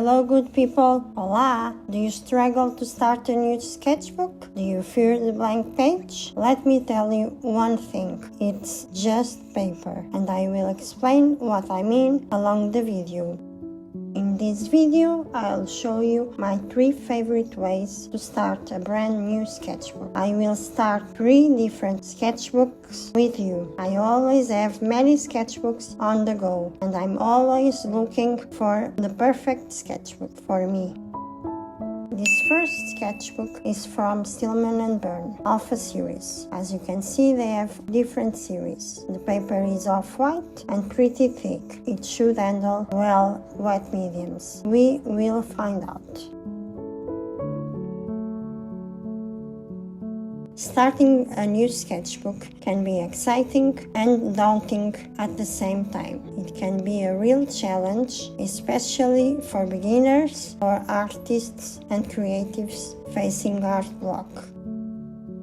Hello good people, hola! Do you struggle to start a new sketchbook? Do you fear the blank page? Let me tell you one thing, it's just paper, and I will explain what I mean along the video. In this video, I'll show you my 3 favorite ways to start a brand new sketchbook. I will start 3 different sketchbooks with you. I always have many sketchbooks on the go, and I'm always looking for the perfect sketchbook for me. This first sketchbook is from Stillman and Birn, Alpha series. As you can see, they have different series. The paper is off-white and pretty thick. It should handle well wet mediums. We will find out. Starting a new sketchbook can be exciting and daunting at the same time. It can be a real challenge, especially for beginners or artists and creatives facing art block.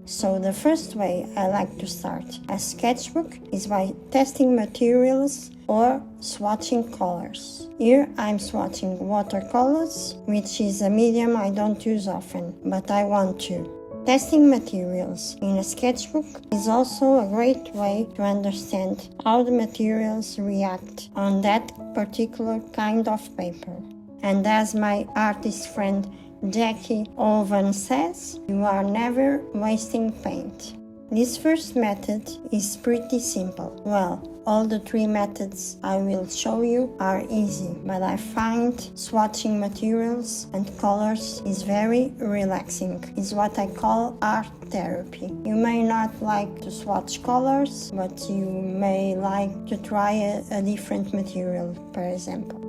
So the first way I like to start a sketchbook is by testing materials or swatching colors. Here I'm swatching watercolors, which is a medium I don't use often, but I want to. Testing materials in a sketchbook is also a great way to understand how the materials react on that particular kind of paper. And as my artist friend Jackie Owen says, you are never wasting paint. This first method is pretty simple. Well, all the 3 methods I will show you are easy, but I find swatching materials and colors is very relaxing. It's what I call art therapy. You may not like to swatch colors, but you may like to try a different material, for example.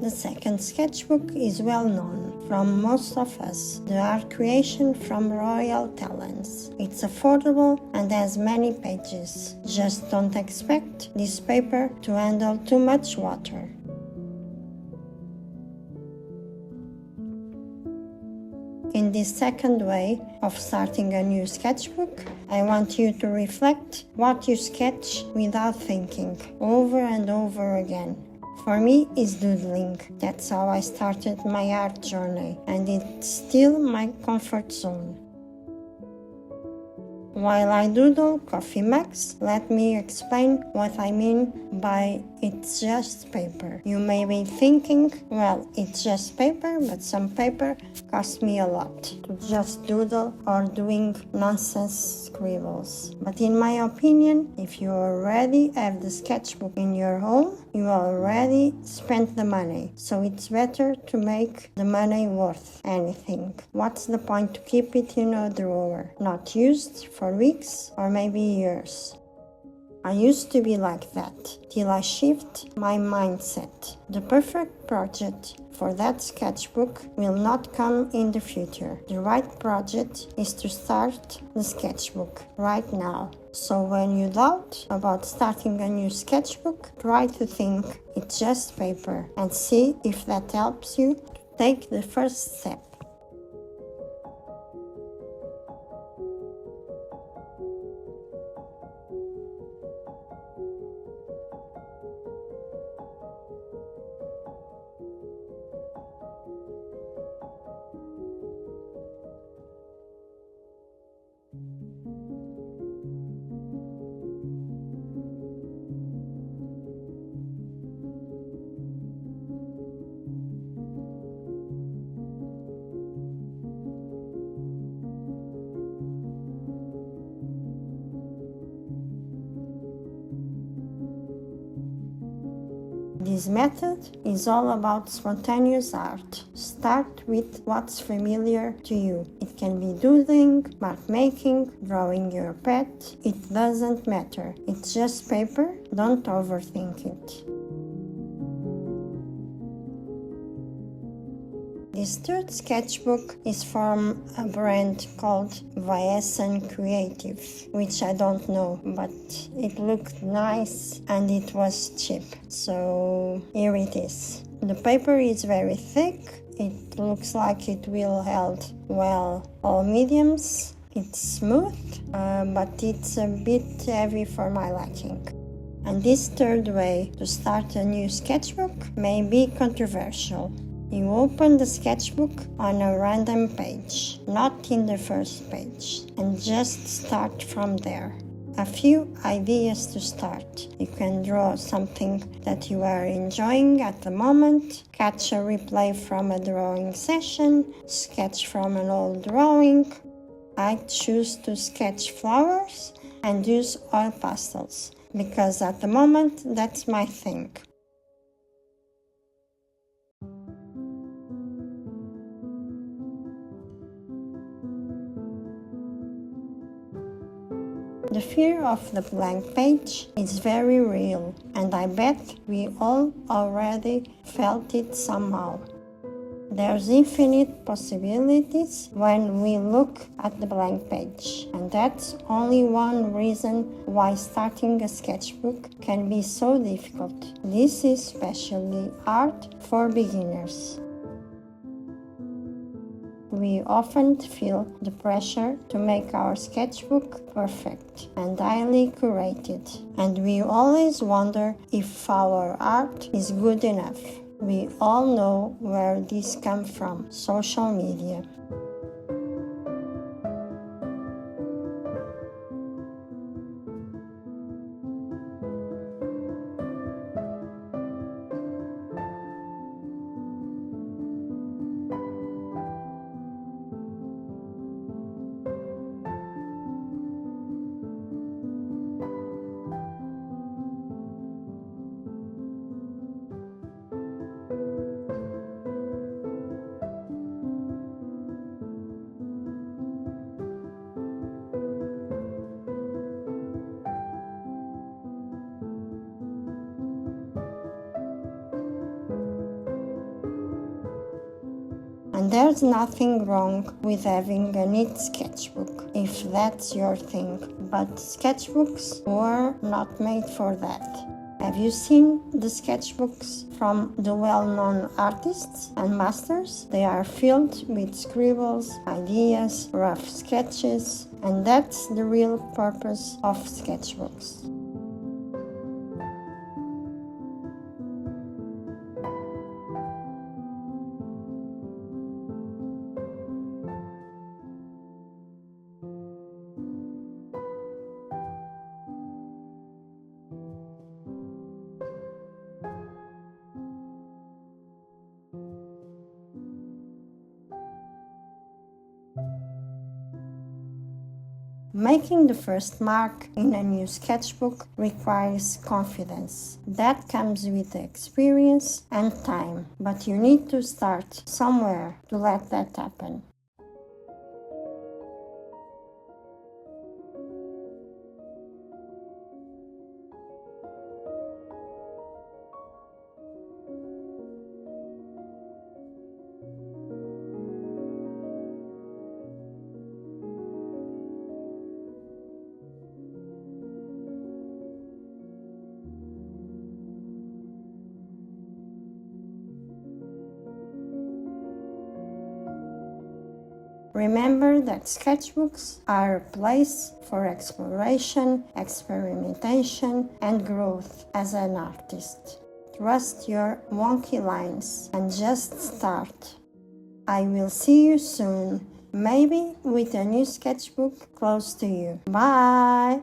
The second sketchbook is well known from most of us, the art creation from Royal Talens. It's affordable and has many pages. Just don't expect this paper to handle too much water. In this second way of starting a new sketchbook, I want you to reflect what you sketch without thinking, over and over again. For me, it's doodling. That's how I started my art journey, and it's still my comfort zone. While I doodle coffee mugs, let me explain what I mean by it's just paper. You may be thinking, well, it's just paper, but some paper cost me a lot to just doodle or doing nonsense scribbles. But in my opinion, if you already have the sketchbook in your home, you already spent the money, so it's better to make the money worth anything. What's the point to keep it in a drawer, not used for weeks or maybe years? I used to be like that, till I shift my mindset. The perfect project for that sketchbook will not come in the future. The right project is to start the sketchbook right now. So when you doubt about starting a new sketchbook, try to think it's just paper and see if that helps you to take the first step. This method is all about spontaneous art. Start with what's familiar to you. It can be doodling, mark making, drawing your pet. It doesn't matter. It's just paper. Don't overthink it. This third sketchbook is from a brand called Vaessen Creative, which I don't know, but it looked nice and it was cheap. So here it is. The paper is very thick. It looks like it will hold well all mediums. It's smooth, but it's a bit heavy for my liking. And this third way to start a new sketchbook may be controversial. You open the sketchbook on a random page, not in the first page, and just start from there. A few ideas to start. You can draw something that you are enjoying at the moment, catch a replay from a drawing session, sketch from an old drawing. I choose to sketch flowers and use oil pastels, because at the moment that's my thing. The fear of the blank page is very real, and I bet we all already felt it somehow. There's infinite possibilities when we look at the blank page, and that's only one reason why starting a sketchbook can be so difficult. This is especially hard for beginners. We often feel the pressure to make our sketchbook perfect and highly curated, and we always wonder if our art is good enough. We all know where this comes from: social media. And there's nothing wrong with having a neat sketchbook, if that's your thing. But sketchbooks were not made for that. Have you seen the sketchbooks from the well-known artists and masters? They are filled with scribbles, ideas, rough sketches, and that's the real purpose of sketchbooks. Making the first mark in a new sketchbook requires confidence. That comes with experience and time, but you need to start somewhere to let that happen. Remember that sketchbooks are a place for exploration, experimentation, and growth as an artist. Trust your wonky lines and just start. I will see you soon, maybe with a new sketchbook close to you. Bye!